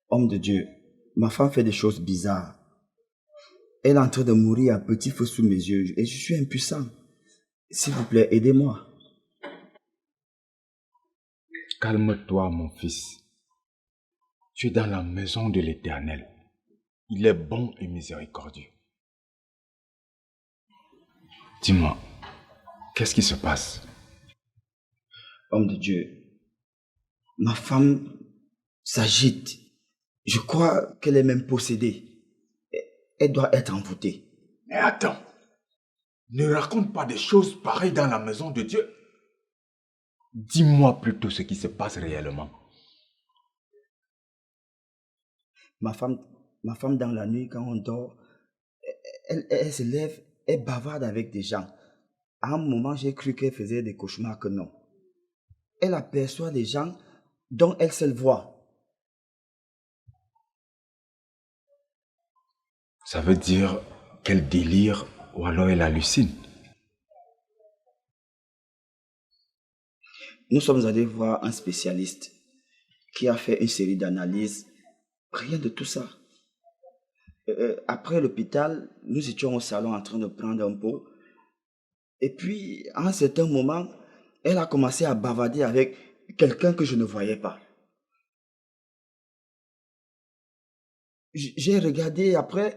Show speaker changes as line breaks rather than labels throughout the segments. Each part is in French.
Homme de Dieu, ma femme fait des choses bizarres. Elle est en train de mourir à petit feu sous mes yeux et je suis impuissant. S'il vous plaît, aidez-moi.
Calme-toi, mon fils. Tu es dans la maison de l'Éternel. Il est bon et miséricordieux. Dis-moi, qu'est-ce qui se passe?
Homme de Dieu, ma femme s'agite. Je crois qu'elle est même possédée. Elle doit être envoûtée.
Mais attends, ne raconte pas des choses pareilles dans la maison de Dieu. Dis-moi plutôt ce qui se passe réellement.
Ma femme dans la nuit, quand on dort, elle se lève, elle bavarde avec des gens. À un moment, j'ai cru qu'elle faisait des cauchemars, que non. Elle aperçoit des gens dont elle seule voit.
Ça veut dire qu'elle délire ou alors elle hallucine.
Nous sommes allés voir un spécialiste qui a fait une série d'analyses. Rien de tout ça. Après l'hôpital, nous étions au salon en train de prendre un pot. Et puis, à un certain moment, elle a commencé à bavarder avec quelqu'un que je ne voyais pas. J'ai regardé après,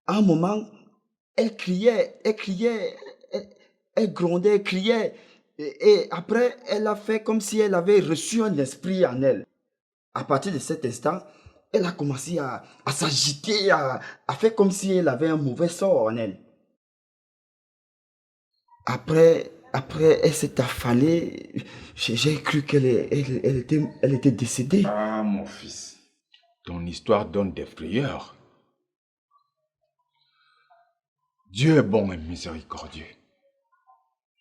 à un moment, elle criait, elle grondait, elle criait. Et après, elle a fait comme si elle avait reçu un esprit en elle. À partir de cet instant, elle a commencé à s'agiter, à faire comme si elle avait un mauvais sort en elle. Après, elle s'est affalée. J'ai cru elle était décédée.
Ah, mon fils, ton histoire donne des frayeurs. Dieu est bon et miséricordieux.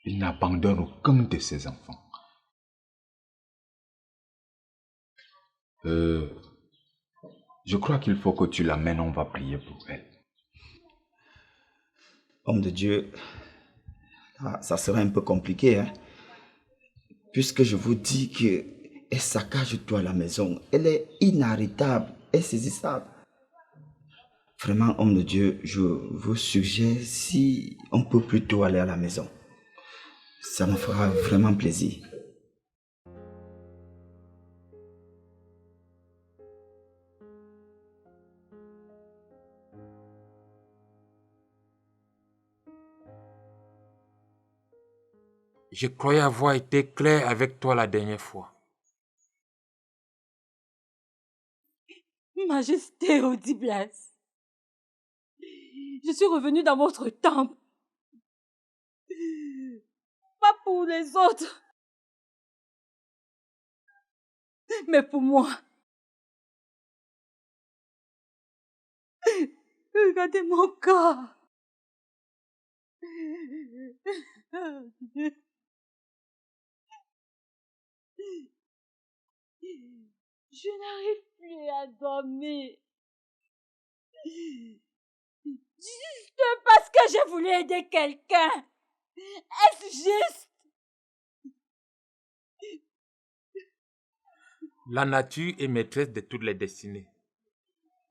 Il n'abandonne aucun de ses enfants. Je crois qu'il faut que tu l'amènes, on va prier pour elle.
Homme de Dieu, ça serait un peu compliqué, hein? Puisque je vous dis qu'elle saccage tout à la maison. Elle est inarrêtable, insaisissable. Vraiment, homme de Dieu, je vous suggère si on peut plutôt aller à la maison. Ça me fera vraiment plaisir.
Je croyais avoir été clair avec toi la dernière fois.
Majesté Audiblesse, je suis revenue dans votre temple. Pas pour les autres, mais pour moi. Regardez mon corps. Je n'arrive plus à dormir. Juste parce que je voulais aider quelqu'un. Est-ce juste?
La nature est maîtresse de toutes les destinées.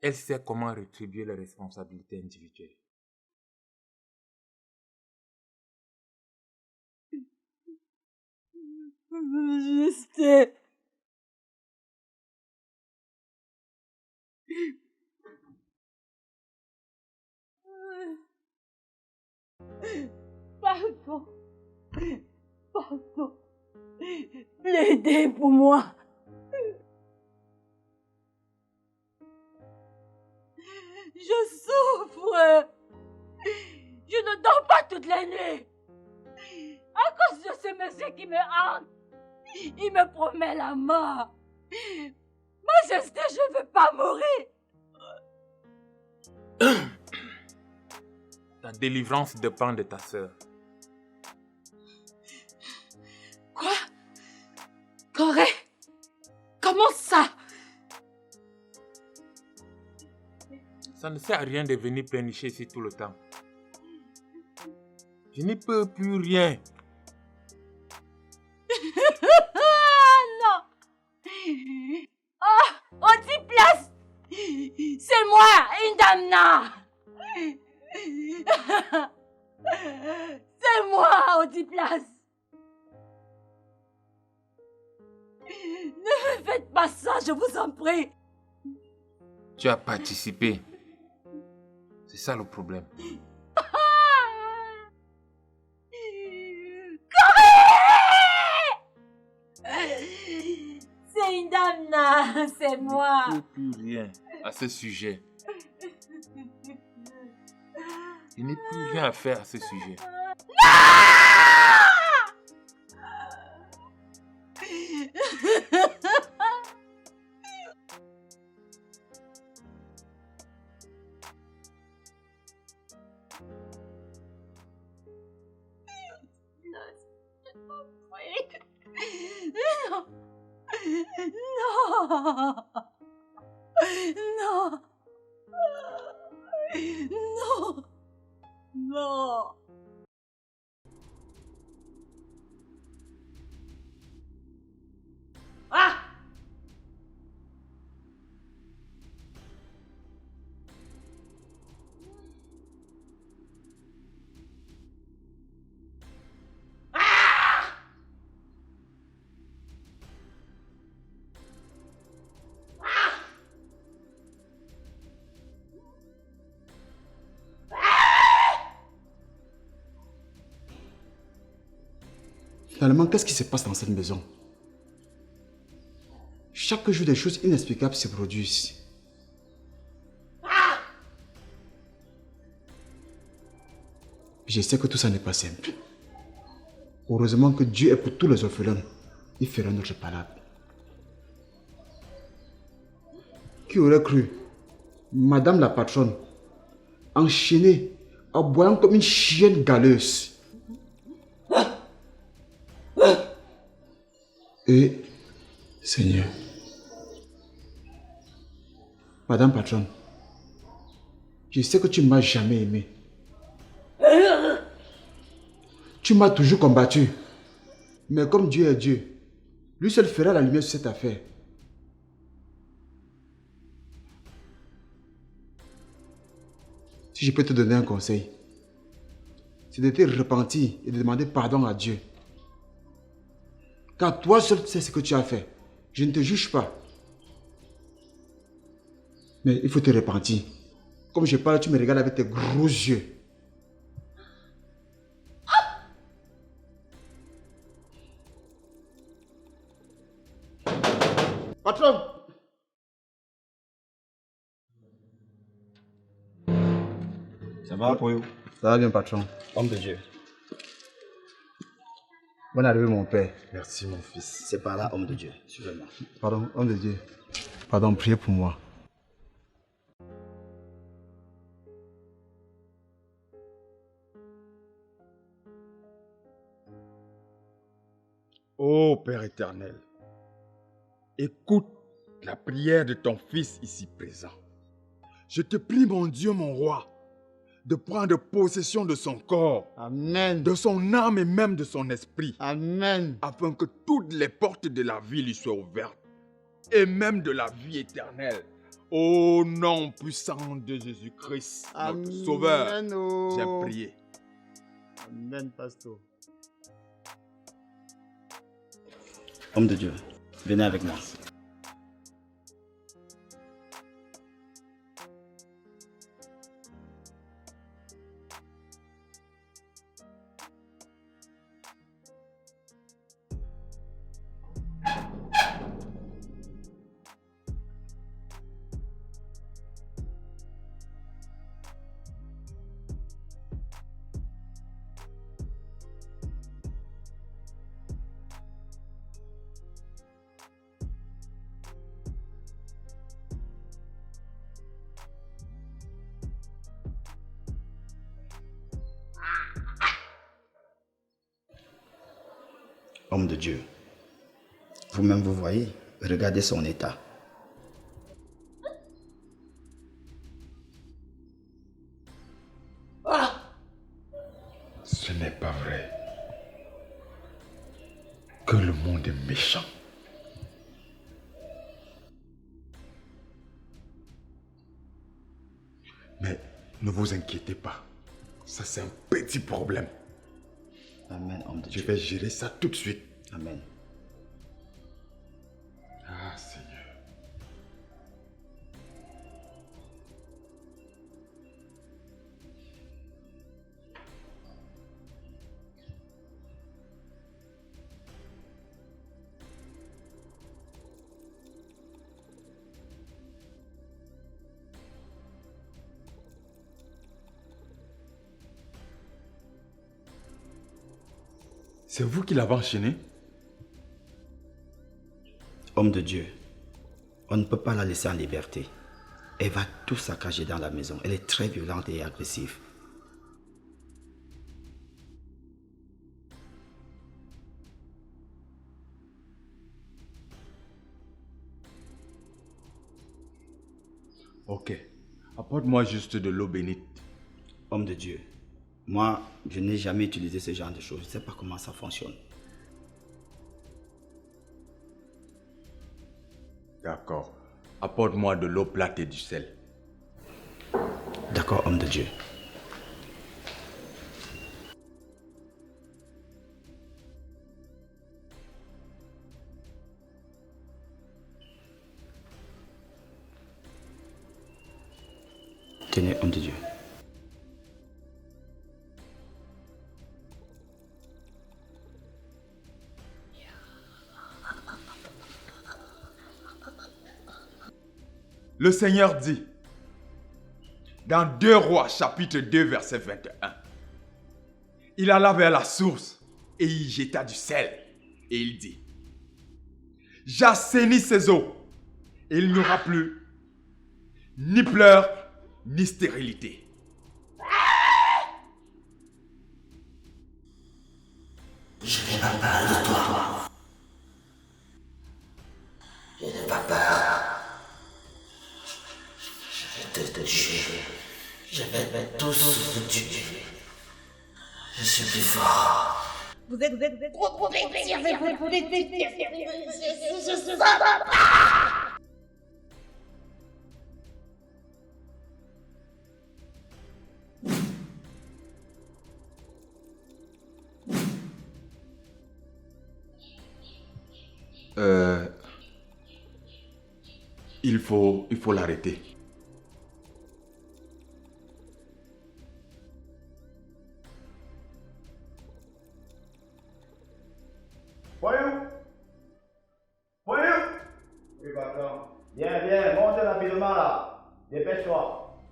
Elle sait comment rétribuer les responsabilités individuelles.
Juste. Pardon. Pardon. Plaidez pour moi. Je souffre. Je ne dors pas toute la nuit. À cause de ce monsieur qui me hante. Il me promet la mort. Majesté, je ne veux pas mourir.
Ta délivrance dépend de ta sœur.
Quoi? Corée? Comment ça?
Ça ne sert à rien de venir pleurnicher ici tout le temps. Je n'y peux plus rien.
Non! Oh, Audiblesse! Damna! C'est moi, Audiplas! Ne me faites pas ça, je vous en prie!
Tu as participé. C'est ça le problème.
C'est une Damna, c'est moi!
Je ne peux plus rien à ce sujet. Il n'y a plus rien à faire à ce sujet.
Non. Non. Non. Non. Non. Ah!
Finalement, qu'est-ce qui se passe dans cette maison? Chaque jour, des choses inexplicables se produisent. Je sais que tout ça n'est pas simple. Heureusement que Dieu est pour tous les orphelins. Il fera notre palabre. Qui aurait cru? Madame la patronne, enchaînée, aboyant comme une chienne galeuse. Et, Seigneur, Madame patronne, je sais que tu ne m'as jamais aimé. Tu m'as toujours combattu. Mais comme Dieu est Dieu, lui seul fera la lumière sur cette affaire. Si je peux te donner un conseil, c'est de te repentir et de demander pardon à Dieu. Car toi seul sais ce que tu as fait. Je ne te juge pas. Mais il faut te repentir. Comme je parle, tu me regardes avec tes gros yeux. Patron!
Ça va, Poyo?
Ça va bien, patron.
Homme de Dieu.
Bonne arrivée, mon père.
Merci, mon fils.
C'est par là, homme de Dieu. Suivez-moi.
Pardon, homme de Dieu. Pardon, priez pour moi.
Ô Père éternel, écoute la prière de ton fils ici présent. Je te prie, mon Dieu, mon roi, de prendre possession de son corps,
Amen.
de son âme et même de son esprit,
Amen.
afin que toutes les portes de la vie lui soient ouvertes, et même de la vie éternelle. Au nom puissant de Jésus-Christ, notre Sauveur, j'ai prié.
Amen, pasteur.
Homme de Dieu, venez avec moi. Homme de Dieu, vous-même vous voyez, regardez son état.
Ce n'est pas vrai que le monde est méchant. Mais ne vous inquiétez pas. Ça, c'est un petit problème.
Amen, homme de
Je
Dieu.
vais gérer ça tout de suite.
Amen.
Ah, Seigneur. C'est vous qui l'avez enchaîné?
Homme de Dieu, on ne peut pas la laisser en liberté. Elle va tout saccager dans la maison. Elle est très violente et agressive.
Ok. Apporte-moi juste de l'eau bénite.
Homme de Dieu, moi, je n'ai jamais utilisé ce genre de choses. Je ne sais pas comment ça fonctionne.
D'accord. Apporte-moi de l'eau plate et du sel.
D'accord, homme de Dieu. Tenez, homme de Dieu.
Le Seigneur dit, dans 2 Rois chapitre 2 verset 21, il alla vers la source et y jeta du sel. Et il dit, j'assainis ces eaux et il n'y aura plus ni pleurs ni stérilité.
De Dieu. Je vais tous vous tuer. Je suis plus fort.
Vous êtes trop petit,
Il faut l'arrêter.
Voyons. Oui, patron. Viens, monte rapidement là. Dépêche-toi.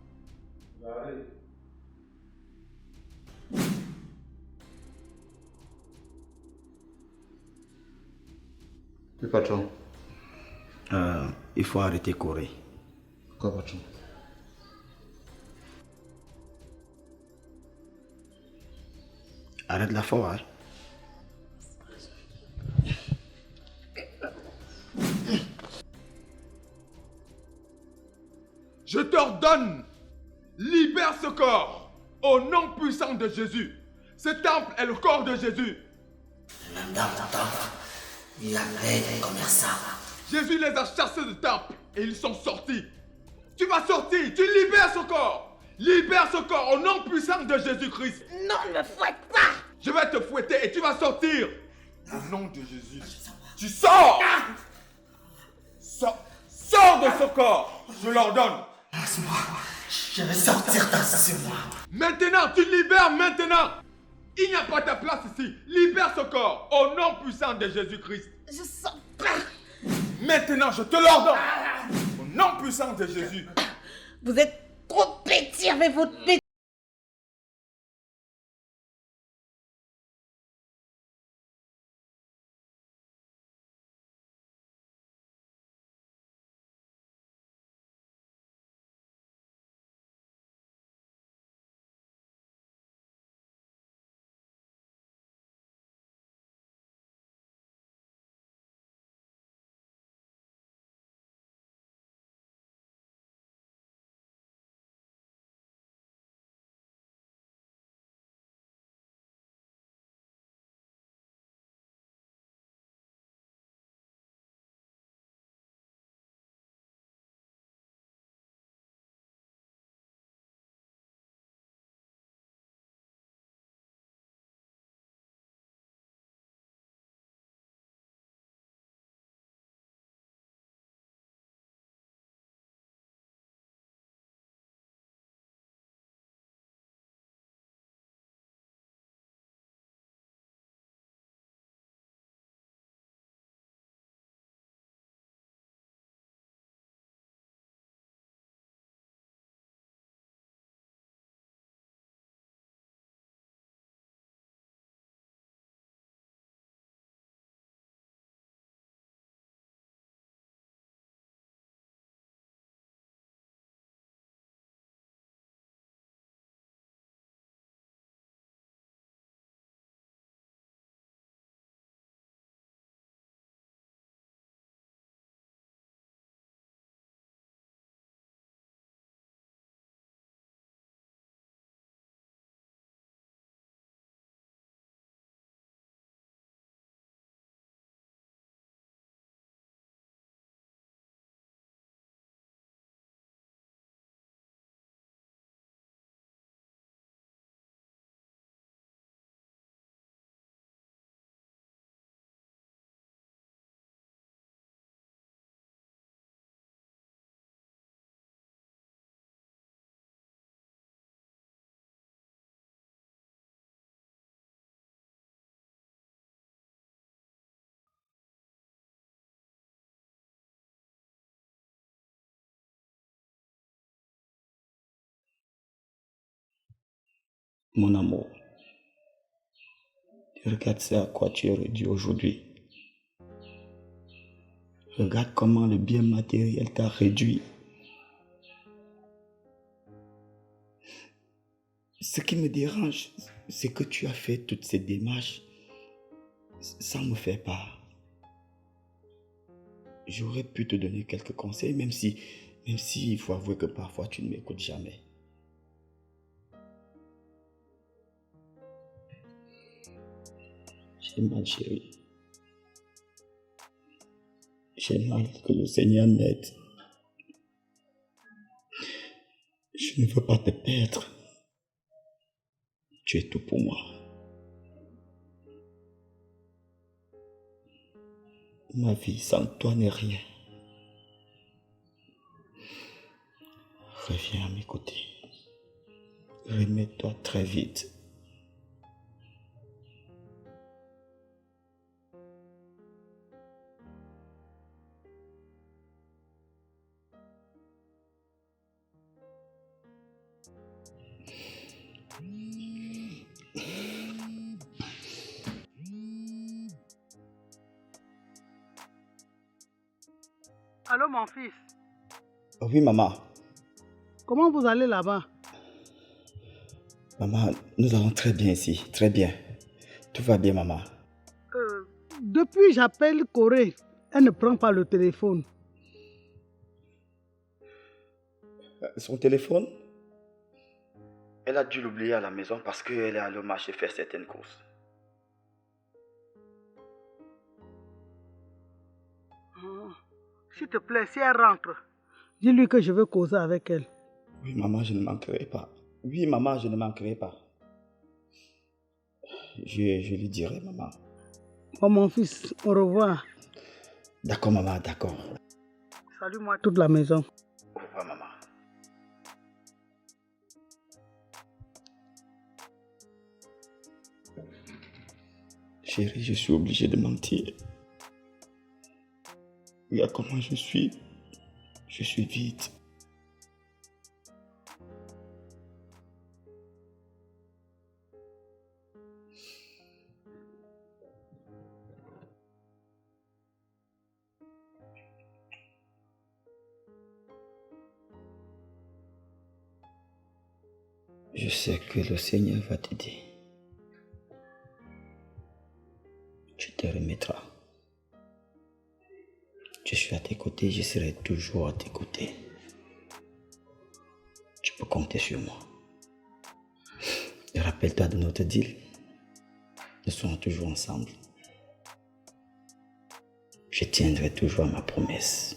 J'arrive.
Oui, patron.
Il faut arrêter Corée.
Quoi, patron?
Arrête la forêt.
Je t'ordonne, libère ce corps au nom puissant de Jésus. Ce temple est le corps de Jésus.
Même dans ton temple, il y avait des commerçants.
Jésus les a chassés du temple et ils sont sortis. Tu vas sortir, tu libères ce corps. Libère ce corps au nom puissant de Jésus-Christ.
Non, ne me fouette pas.
Je vais te fouetter et tu vas sortir. Au nom de Jésus. Tu sors. Sors de ce corps. Je l'ordonne.
Laisse-moi. Je vais sortir de moi.
Maintenant, tu libères maintenant. Il n'y a pas ta place ici. Libère ce corps au nom puissant de Jésus-Christ.
Je sens pas.
Maintenant, je te l'ordonne. Au nom puissant de Jésus.
Vous êtes trop petit avec votre petit.
Mon amour, regarde ce à quoi tu es réduit aujourd'hui. Regarde comment le bien matériel t'a réduit. Ce qui me dérange, c'est que tu as fait toutes ces démarches sans me faire part. J'aurais pu te donner quelques conseils, même si il faut avouer que parfois tu ne m'écoutes jamais. J'ai mal, chérie. J'ai mal que le Seigneur m'aide. Je ne veux pas te perdre. Tu es tout pour moi. Ma vie sans toi n'est rien. Reviens à mes côtés. Remets-toi très vite.
Allô, mon fils.
Oui, maman.
Comment vous allez là-bas?
Maman, nous allons très bien ici. Très bien. Tout va bien, maman.
Depuis, j'appelle Corée. Elle ne prend pas le téléphone.
Son téléphone? Elle a dû l'oublier à la maison parce qu'elle est allée au marché faire certaines courses.
S'il te plaît, si elle rentre, dis-lui que je veux causer avec elle.
Oui, maman, je ne manquerai pas. Oui, maman, je ne manquerai pas. Je lui dirai, maman.
Oh, mon fils, au revoir.
D'accord, maman, d'accord.
Salue-moi toute la maison.
Au revoir, maman. Chérie, je suis obligé de mentir. Regarde comment je suis. Je suis vide. Je sais que le Seigneur va t'aider. Tu te remettras. Je suis à tes côtés, je serai toujours à tes côtés. Tu peux compter sur moi. Et rappelle-toi de notre deal. Nous serons toujours ensemble. Je tiendrai toujours à ma promesse.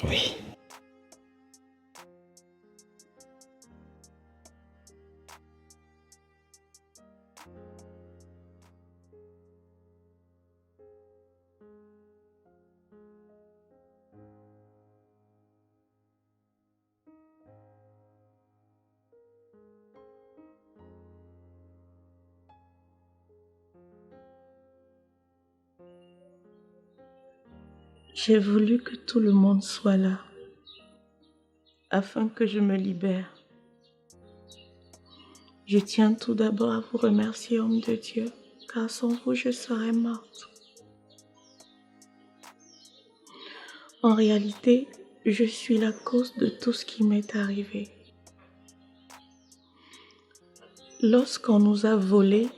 Oui.
J'ai voulu que tout le monde soit là, afin que je me libère. Je tiens tout d'abord à vous remercier, homme de Dieu, car sans vous, je serais morte. En réalité, je suis la cause de tout ce qui m'est arrivé. Lorsqu'on nous a volés,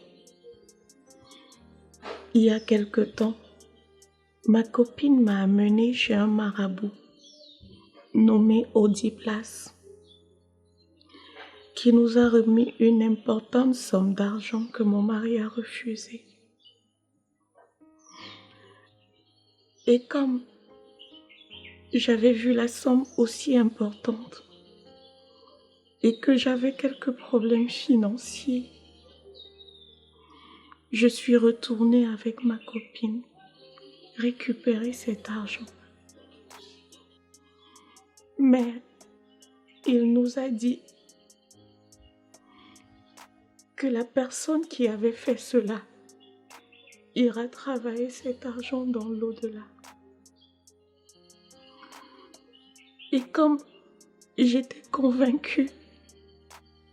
il y a quelque temps, ma copine m'a amenée chez un marabout nommé Audiplas, qui nous a remis une importante somme d'argent que mon mari a refusée. Et comme j'avais vu la somme aussi importante et que j'avais quelques problèmes financiers, je suis retournée avec ma copine récupérer cet argent. Mais il nous a dit que la personne qui avait fait cela ira travailler cet argent dans l'au-delà. Et comme j'étais convaincue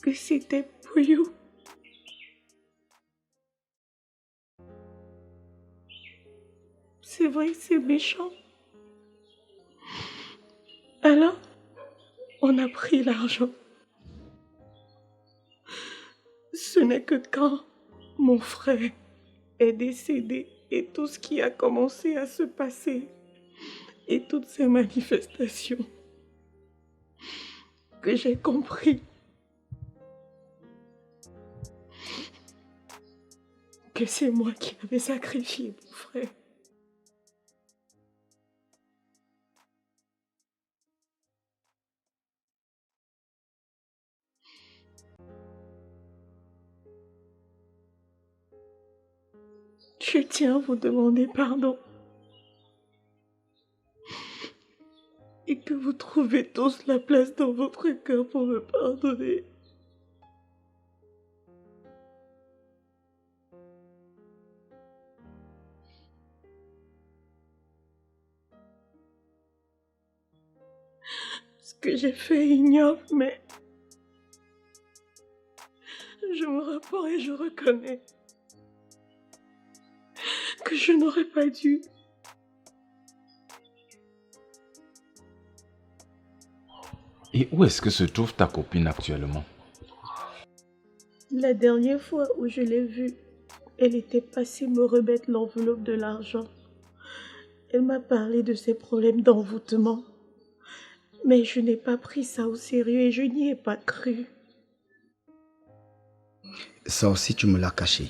que c'était pour you. C'est vrai, c'est méchant. Alors, on a pris l'argent. Ce n'est que quand mon frère est décédé et tout ce qui a commencé à se passer et toutes ces manifestations que j'ai compris que c'est moi qui avais sacrifié mon frère. Je tiens à vous demander pardon. Et que vous trouvez tous la place dans votre cœur pour me pardonner. Ce que j'ai fait est ignoble, mais je me repens et je reconnais que je n'aurais pas dû.
Et où est-ce que se trouve ta copine actuellement?
La dernière fois où je l'ai vue, elle était passée me remettre l'enveloppe de l'argent. Elle m'a parlé de ses problèmes d'envoûtement. Mais je n'ai pas pris ça au sérieux et je n'y ai pas cru.
Ça aussi, tu me l'as caché.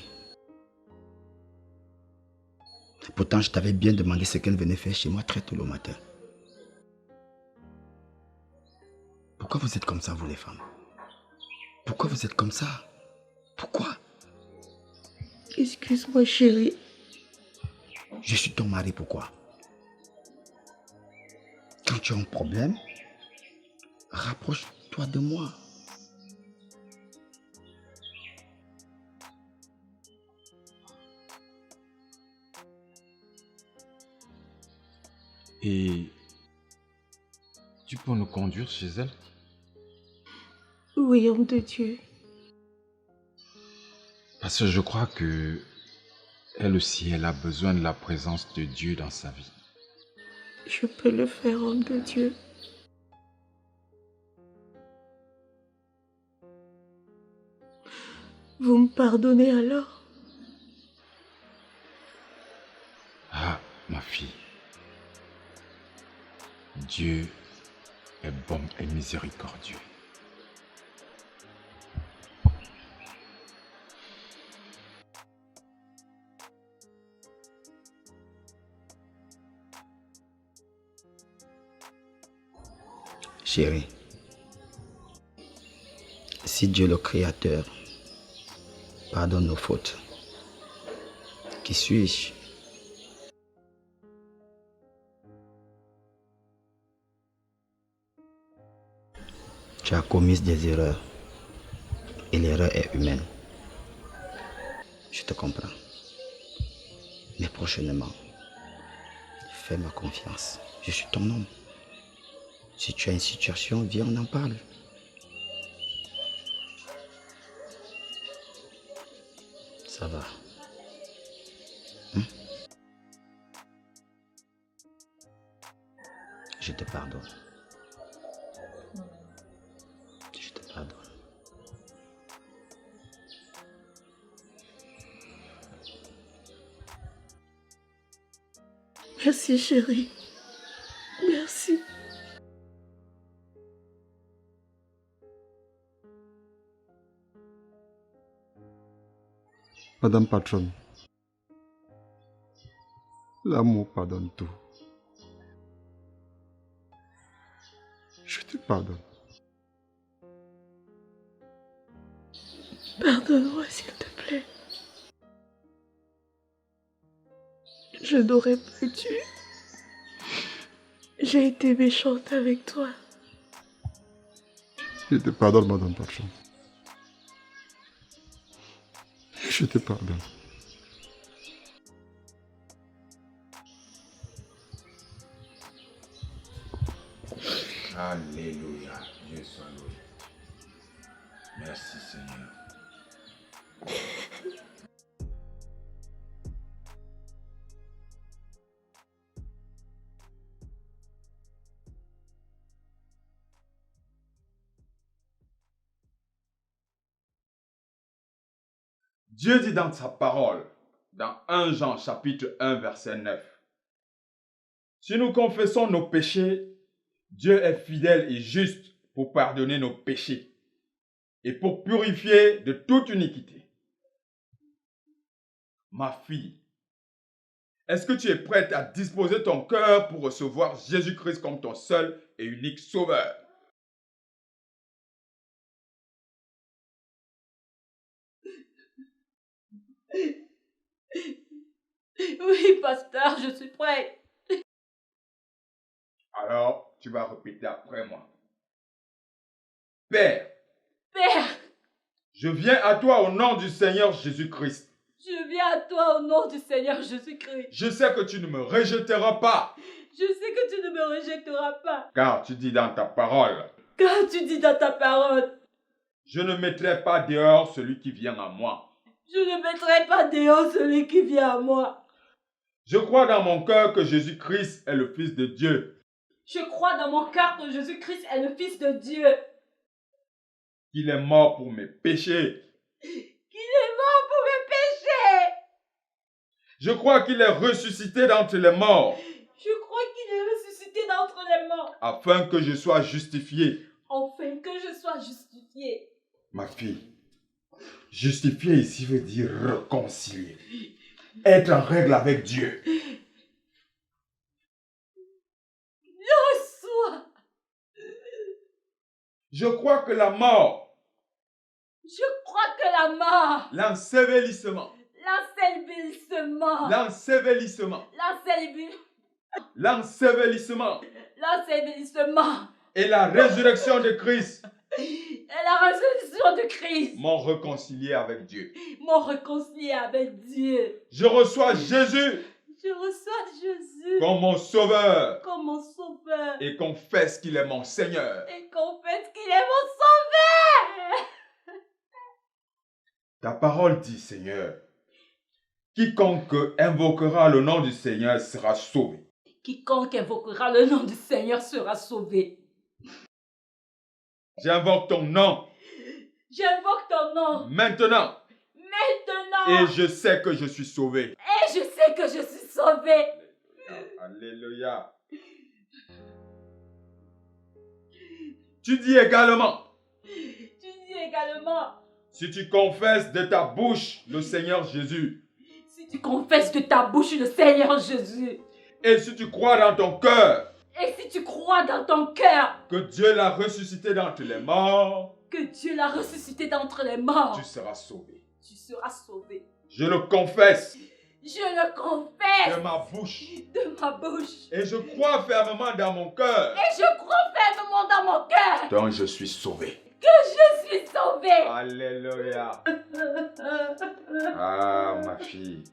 Pourtant, je t'avais bien demandé ce qu'elle venait faire chez moi très tôt le matin. Pourquoi vous êtes comme ça, vous les femmes? Pourquoi vous êtes comme ça? Pourquoi?
Excuse-moi, chérie.
Je suis ton mari, pourquoi? Quand tu as un problème, rapproche-toi de moi.
Et tu peux nous conduire chez elle?
Oui, homme de Dieu.
Parce que je crois que elle aussi, elle a besoin de la présence de Dieu dans sa vie.
Je peux le faire, homme de Dieu. Vous me pardonnez alors?
Ah, ma fille. Dieu est bon et miséricordieux.
Chérie, si Dieu le Créateur pardonne nos fautes, qui suis-je? Tu as commis des erreurs et l'erreur est humaine. Je te comprends. Mais prochainement, fais-moi confiance. Je suis ton homme. Si tu as une situation, viens, on en parle. Ça va. Je te pardonne. Je te pardonne.
Merci, chérie. Merci.
Madame patronne, l'amour pardonne tout. Je te pardonne.
Pardonne-moi, s'il te plaît. Je n'aurais pas dû. J'ai été méchante avec toi.
Je te pardonne, madame patronne. Je te pardonne.
Alléluia, Dieu soit loué.
Merci Seigneur. Dieu dit dans sa parole, dans 1 Jean chapitre 1 verset 9, si nous confessons nos péchés, Dieu est fidèle et juste pour pardonner nos péchés et pour purifier de toute iniquité. Ma fille, est-ce que tu es prête à disposer ton cœur pour recevoir Jésus-Christ comme ton seul et unique sauveur?
Oui, pasteur, je suis prête.
Alors, tu vas répéter après moi. Père,
Père,
je viens à toi au nom du Seigneur Jésus-Christ.
je viens à toi au nom du Seigneur Jésus-Christ.
Je sais que tu ne me rejetteras pas,
Je sais que tu ne me rejetteras pas,
car tu dis dans ta parole,
car tu dis dans ta parole,
je ne mettrai pas dehors celui qui vient à moi.
je ne mettrai pas dehors celui qui vient à moi.
Je crois dans mon cœur que Jésus-Christ est le Fils de Dieu,
Je crois dans mon cœur que Jésus-Christ est le Fils de Dieu,
qu'il est mort pour mes péchés.
qu'il est mort pour mes péchés.
Je crois qu'il est ressuscité d'entre les morts,
Je crois qu'il est ressuscité d'entre les morts,
afin que je sois justifié.
afin que je sois justifié.
Ma fille, justifier ici veut dire réconcilier, être en règle avec Dieu.
Reçois.
Je crois que la mort,
Je crois que la mort,
l'ensevelissement,
l'ensevelissement,
l'ensevelissement,
l'ensevelissement,
et la résurrection de Christ
et la résurrection de Christ
m'ont réconcilié avec Dieu.
m'ont réconcilié avec Dieu.
Je reçois Jésus
Je reçois Jésus
comme mon sauveur
comme mon sauveur
et confesse qu'il est mon Seigneur.
et confesse qu'il est mon sauveur.
Ta parole dit, Seigneur, quiconque invoquera le nom du Seigneur sera sauvé.
Quiconque invoquera le nom du Seigneur sera sauvé.
J'invoque ton nom
J'invoque ton nom
maintenant
maintenant
et je sais que je suis sauvé.
et je sais que je suis sauvé.
Alléluia. Tu dis également,
Tu dis également,
si tu confesses de ta bouche le Seigneur Jésus,
si tu confesses de ta bouche le Seigneur Jésus,
et si tu crois dans ton cœur
et si tu crois dans ton cœur
que Dieu l'a ressuscité d'entre les morts,
que Dieu l'a ressuscité d'entre les morts,
tu seras sauvé.
tu seras sauvé.
Je le confesse
Je le confesse
de ma bouche
de ma bouche
et je crois fermement dans mon cœur.
et je crois fermement dans mon cœur
Donc je suis sauvé.
que je suis sauvé.
Alléluia. Ah, ma fille,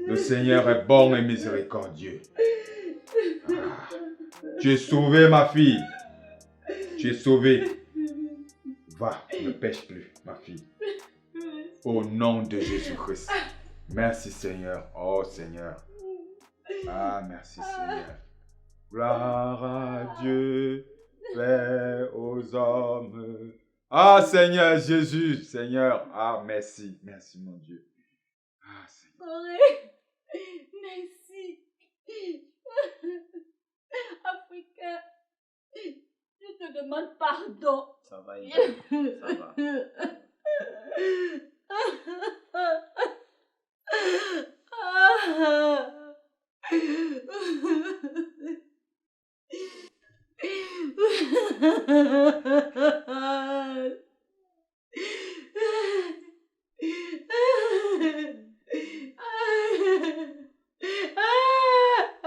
le Seigneur est bon et miséricordieux. Ah, tu es sauvée, ma fille. Tu es sauvée. Va, ne pêche plus, ma fille. Au nom de Jésus-Christ. Merci, Seigneur. Oh, Seigneur. Ah, merci, Seigneur. Gloire à Dieu, paix aux hommes. Ah, Seigneur Jésus, Seigneur. Ah, merci. Merci, mon Dieu. Ah, Seigneur.
Merci. Africain, je te demande pardon.
Ça va, Ida. Ça va.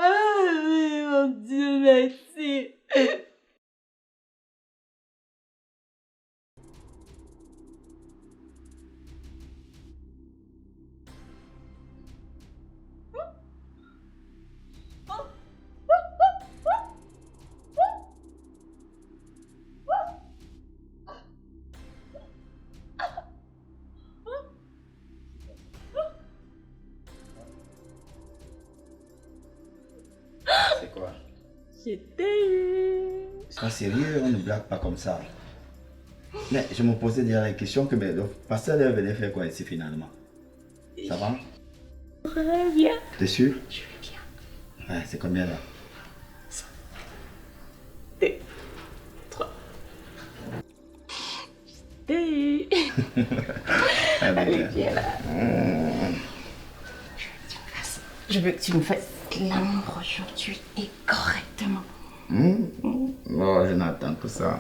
Oui, mon Dieu, merci.
Je t'ai eu.
Sois sérieux, on ne blague pas comme ça. Mais je me posais déjà la question que le pasteur venait faire quoi ici finalement? Ça va?
Très bien.
T'es sûr?
Je vais bien.
Ouais, c'est combien là?
2, 3. Je t'ai eu. Allez, viens là. Je veux que tu me fasses l'amour aujourd'hui et correctement.
Oh, je n'attends que ça.